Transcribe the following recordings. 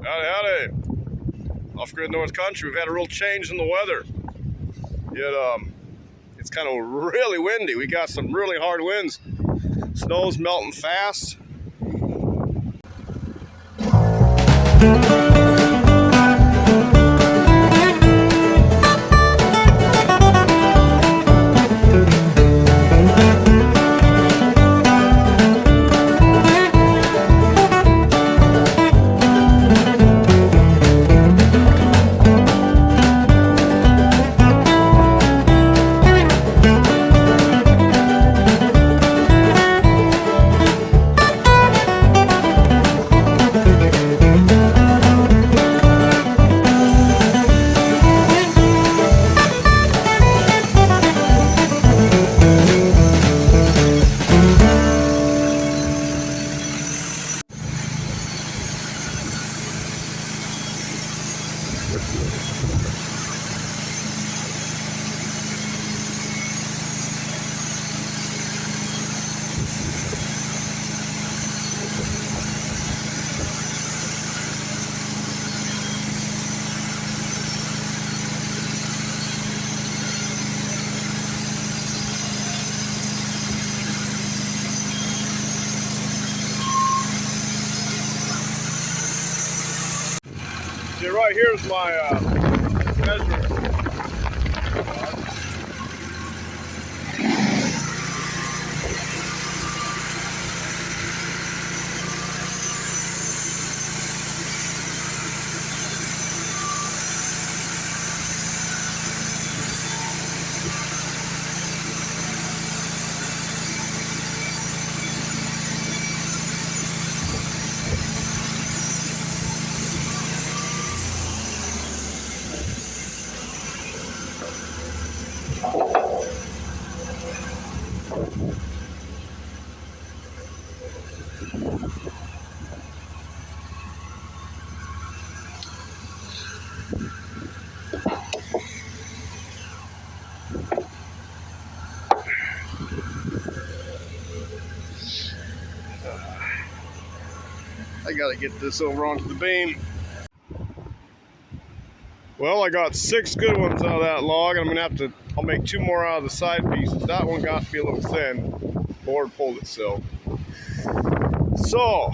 Howdy, howdy. Off-grid North Country, we've had a real change in the weather. It's kind of really windy. We got some really hard winds. Snow's melting fast. See, right here's my measuring. I gotta get this over onto the beam. Well, I got 6 good ones out of that log, and I'll make 2 more out of the side pieces. That one got to be a little thin. Board pulled itself. So,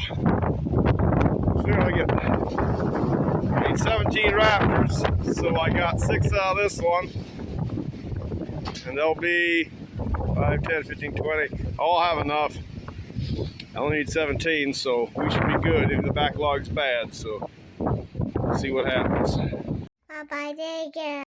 I need 17 rafters, so I got 6 out of this one. And there'll be 5, 10, 15, 20. I'll have enough. I only need 17, so we should be good if the backlog's bad. So, see what happens. Bye-bye, take care.